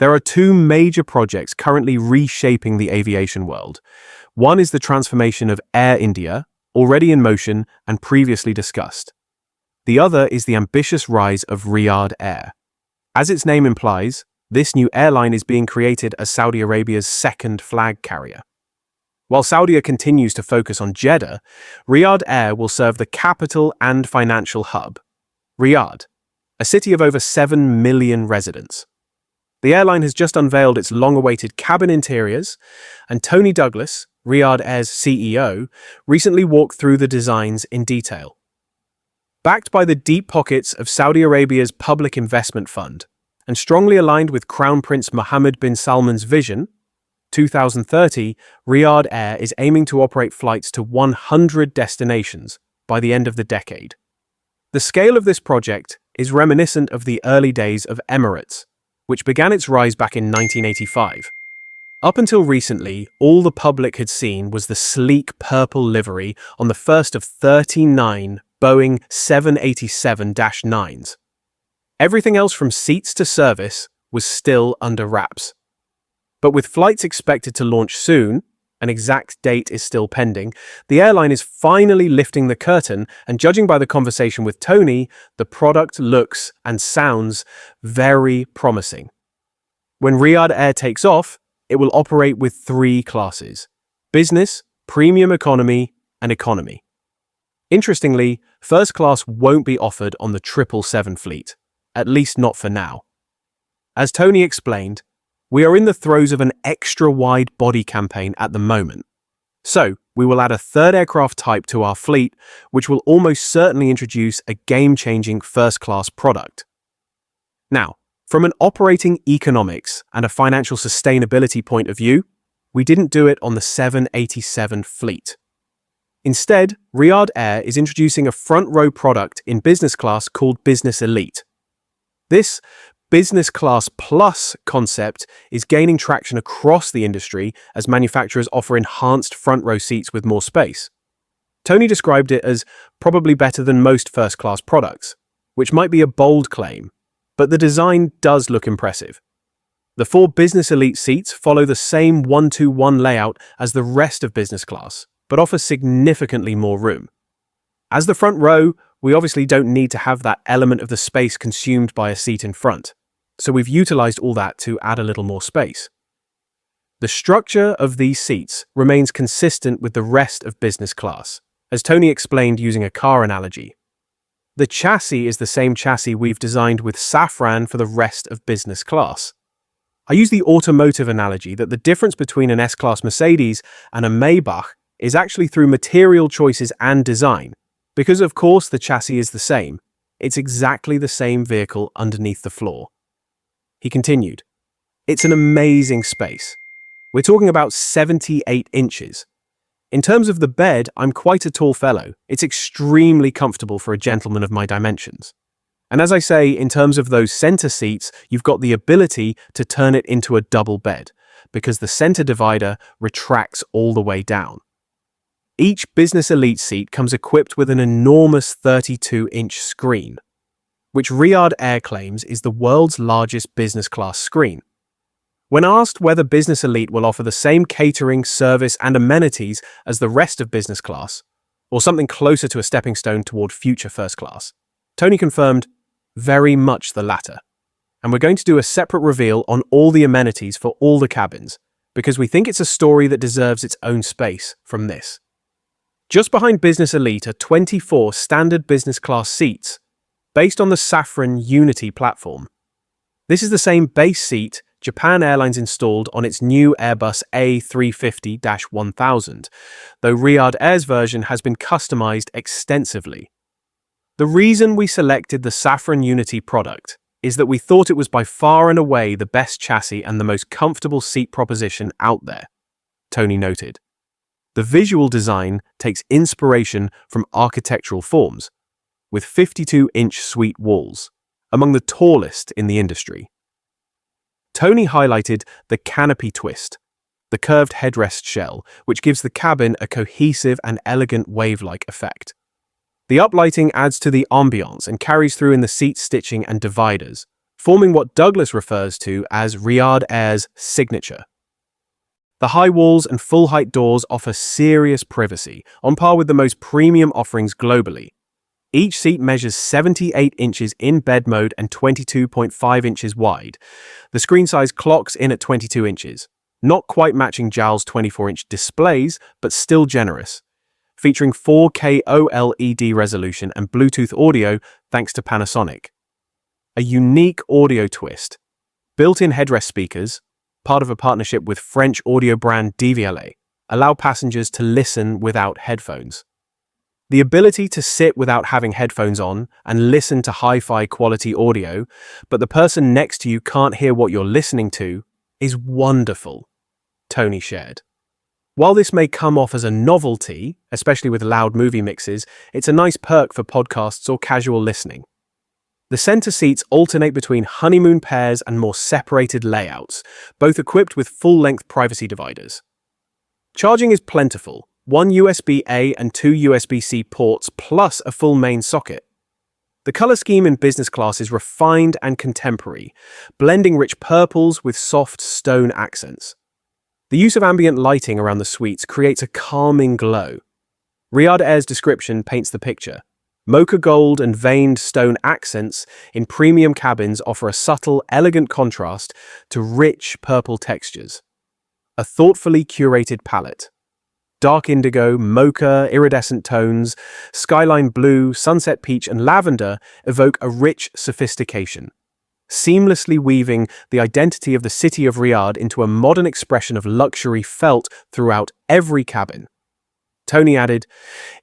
There are two major projects currently reshaping the aviation world. One is the transformation of Air India, already in motion and previously discussed. The other is the ambitious rise of Riyadh Air. As its name implies, this new airline is being created as Saudi Arabia's second flag carrier. While Saudi continues to focus on Jeddah, Riyadh Air will serve the capital and financial hub, Riyadh, a city of over 7 million residents. The airline has just unveiled its long-awaited cabin interiors, and Tony Douglas, Riyadh Air's CEO, recently walked through the designs in detail. Backed by the deep pockets of Saudi Arabia's public investment fund, and strongly aligned with Crown Prince Mohammed bin Salman's vision, 2030, Riyadh Air is aiming to operate flights to 100 destinations by the end of the decade. The scale of this project is reminiscent of the early days of Emirates, which began its rise back in 1985. Up until recently, all the public had seen was the sleek purple livery on the first of 39 Boeing 787-9s. Everything else from seats to service was still under wraps. But with flights expected to launch soon, an exact date is still pending, the airline is finally lifting the curtain, and judging by the conversation with Tony, the product looks and sounds very promising. When Riyadh Air takes off, it will operate with 3 classes: business, premium economy, and economy. Interestingly, first class won't be offered on the 777 fleet, at least not for now. As Tony explained, we are in the throes of an extra-wide body campaign at the moment. So, we will add a third aircraft type to our fleet, which will almost certainly introduce a game-changing first-class product. Now, from an operating economics and a financial sustainability point of view, we didn't do it on the 787 fleet. Instead, Riyadh Air is introducing a front-row product in business class called Business Elite. This Business Class Plus concept is gaining traction across the industry as manufacturers offer enhanced front-row seats with more space. Tony described it as probably better than most first-class products, which might be a bold claim, but the design does look impressive. The 4 Business Elite seats follow the same 1-2-1 layout as the rest of business class, but offer significantly more room. As the front row, we obviously don't need to have that element of the space consumed by a seat in front, so we've utilized all that to add a little more space. The structure of these seats remains consistent with the rest of business class, as Tony explained using a car analogy. The chassis is the same chassis we've designed with Safran for the rest of business class. I use the automotive analogy that the difference between an S-Class Mercedes and a Maybach is actually through material choices and design, because of course the chassis is the same. It's exactly the same vehicle underneath the floor. He continued, "It's an amazing space. We're talking about 78 inches. In terms of the bed, I'm quite a tall fellow. It's extremely comfortable for a gentleman of my dimensions. And as I say, in terms of those center seats, you've got the ability to turn it into a double bed, because the center divider retracts all the way down. Each Business Elite seat comes equipped with an enormous 32-inch screen, which Riyadh Air claims is the world's largest business class screen. When asked whether Business Elite will offer the same catering, service, and amenities as the rest of business class, or something closer to a stepping stone toward future first class, Tony confirmed, very much the latter. And we're going to do a separate reveal on all the amenities for all the cabins, because we think it's a story that deserves its own space from this. Just behind Business Elite are 24 standard business class seats, based on the Safran Unity platform. This is the same base seat Japan Airlines installed on its new Airbus A350-1000, though Riyadh Air's version has been customized extensively. The reason we selected the Safran Unity product is that we thought it was by far and away the best chassis and the most comfortable seat proposition out there, Tony noted. The visual design takes inspiration from architectural forms, with 52-inch suite walls, among the tallest in the industry. Tony highlighted the canopy twist, the curved headrest shell, which gives the cabin a cohesive and elegant wave-like effect. The uplighting adds to the ambiance and carries through in the seat stitching and dividers, forming what Douglas refers to as Riyadh Air's signature. The high walls and full-height doors offer serious privacy, on par with the most premium offerings globally. Each seat measures 78 inches in bed mode and 22.5 inches wide. The screen size clocks in at 22 inches, not quite matching JAL's 24-inch displays, but still generous. Featuring 4K OLED resolution and Bluetooth audio thanks to Panasonic. A unique audio twist. Built-in headrest speakers, part of a partnership with French audio brand DVLA, allow passengers to listen without headphones. The ability to sit without having headphones on and listen to hi-fi quality audio, but the person next to you can't hear what you're listening to, is wonderful, Tony shared. While this may come off as a novelty, especially with loud movie mixes, it's a nice perk for podcasts or casual listening. The center seats alternate between honeymoon pairs and more separated layouts, both equipped with full-length privacy dividers. Charging is plentiful, 1 USB-A and 2 USB-C ports plus a full main socket. The color scheme in business class is refined and contemporary, blending rich purples with soft stone accents. The use of ambient lighting around the suites creates a calming glow. Riyadh Air's description paints the picture. Mocha gold and veined stone accents in premium cabins offer a subtle, elegant contrast to rich purple textures. A thoughtfully curated palette. Dark indigo, mocha, iridescent tones, skyline blue, sunset peach, and lavender evoke a rich sophistication, seamlessly weaving the identity of the city of Riyadh into a modern expression of luxury felt throughout every cabin. Tony added,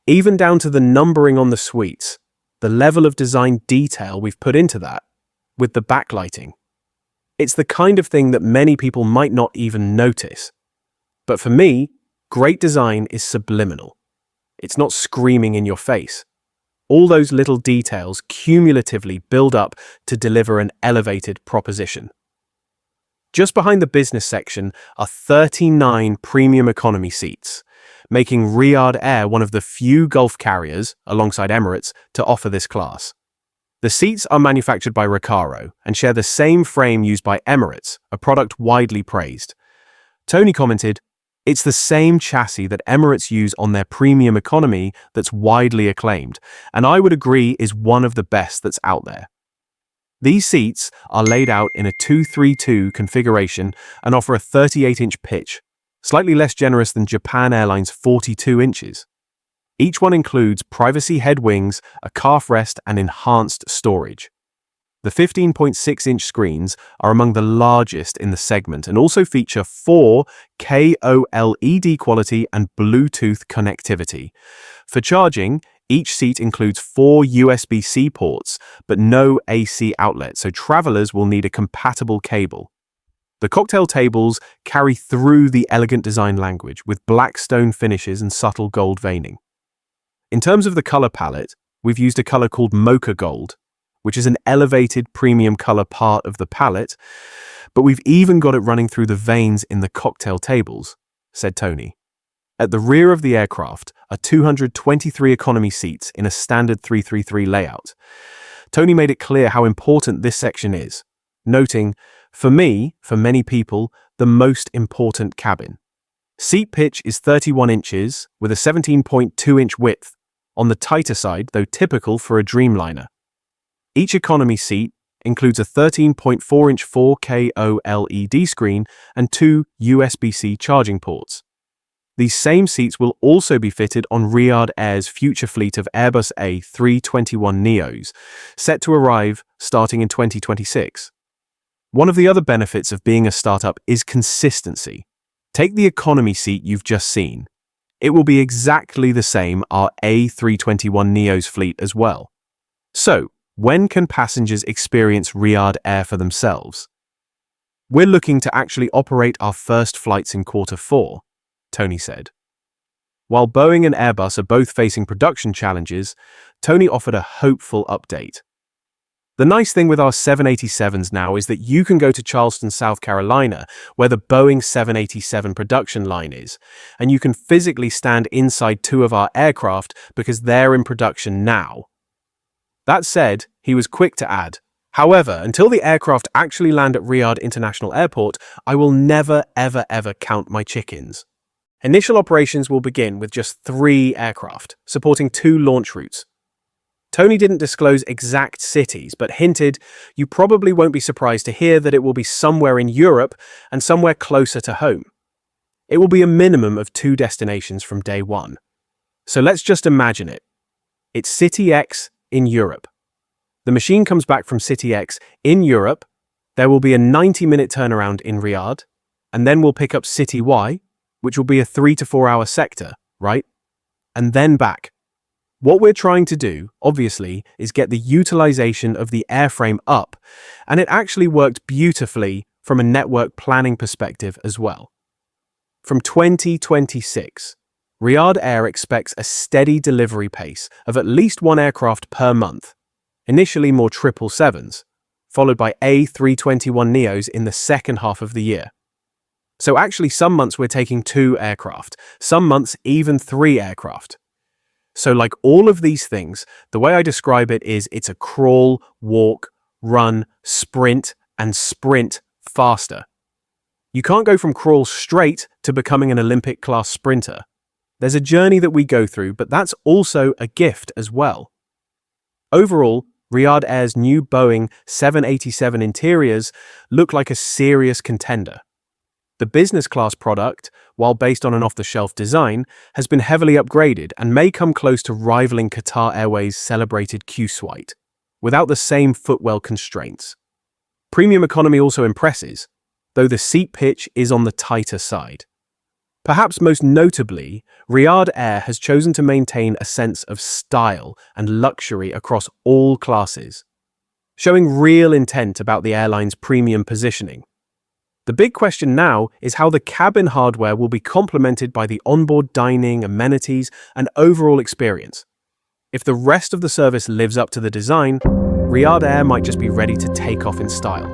even down to the numbering on the suites, the level of design detail we've put into that, with the backlighting. It's the kind of thing that many people might not even notice. But for me, great design is subliminal. It's not screaming in your face. All those little details cumulatively build up to deliver an elevated proposition. Just behind the business section are 39 premium economy seats, making Riyadh Air one of the few Gulf carriers, alongside Emirates, to offer this class. The seats are manufactured by Recaro and share the same frame used by Emirates, a product widely praised. Tony commented, it's the same chassis that Emirates use on their premium economy that's widely acclaimed, and I would agree is one of the best that's out there. These seats are laid out in a 232 configuration and offer a 38-inch pitch, slightly less generous than Japan Airlines' 42 inches. Each one includes privacy head wings, a calf rest, and enhanced storage. The 15.6-inch screens are among the largest in the segment and also feature 4K OLED quality and Bluetooth connectivity. For charging, each seat includes 4 USB-C ports, but no AC outlet, so travelers will need a compatible cable. The cocktail tables carry through the elegant design language with black stone finishes and subtle gold veining. In terms of the color palette, we've used a color called mocha gold, which is an elevated premium color part of the palette, but we've even got it running through the veins in the cocktail tables, said Tony. At the rear of the aircraft are 223 economy seats in a standard 333 layout. Tony made it clear how important this section is, noting, for me, for many people, the most important cabin. Seat pitch is 31 inches with a 17.2-inch width, on the tighter side, though typical for a Dreamliner. Each economy seat includes a 13.4-inch 4K OLED screen and 2 USB-C charging ports. These same seats will also be fitted on Riyadh Air's future fleet of Airbus A321neos, set to arrive starting in 2026. One of the other benefits of being a startup is consistency. Take the economy seat you've just seen. It will be exactly the same our A321neos fleet as well. So, when can passengers experience Riyadh Air for themselves? We're looking to actually operate our first flights in Q4, Tony said. While Boeing and Airbus are both facing production challenges, Tony offered a hopeful update. The nice thing with our 787s now is that you can go to Charleston, South Carolina, where the Boeing 787 production line is, and you can physically stand inside 2 of our aircraft because they're in production now. That said, he was quick to add, However, until the aircraft actually land at Riyadh International Airport, I will never, ever, ever count my chickens. Initial operations will begin with just 3 aircraft, supporting 2 launch routes. Tony didn't disclose exact cities, but hinted you probably won't be surprised to hear that it will be somewhere in Europe and somewhere closer to home. It will be a minimum of 2 destinations from day one. So let's just imagine it. It's City X in Europe. The machine comes back from City X in Europe. There will be a 90-minute turnaround in Riyadh, and then we'll pick up City Y, which will be a 3 to 4 hour sector, right? And then back. What we're trying to do, obviously, is get the utilization of the airframe up, and it actually worked beautifully from a network planning perspective as well. From 2026, Riyadh Air expects a steady delivery pace of at least 1 aircraft per month, initially more 777s, followed by A321neos in the second half of the year. So actually some months we're taking 2 aircraft, some months even 3 aircraft. So like all of these things, the way I describe it is it's a crawl, walk, run, sprint, and sprint faster. You can't go from crawl straight to becoming an Olympic-class sprinter. There's a journey that we go through, but that's also a gift as well. Overall, Riyadh Air's new Boeing 787 interiors look like a serious contender. The business class product, while based on an off-the-shelf design, has been heavily upgraded and may come close to rivaling Qatar Airways' celebrated Qsuite, without the same footwell constraints. Premium economy also impresses, though the seat pitch is on the tighter side. Perhaps most notably, Riyadh Air has chosen to maintain a sense of style and luxury across all classes, showing real intent about the airline's premium positioning. The big question now is how the cabin hardware will be complemented by the onboard dining, amenities, and overall experience. If the rest of the service lives up to the design, Riyadh Air might just be ready to take off in style.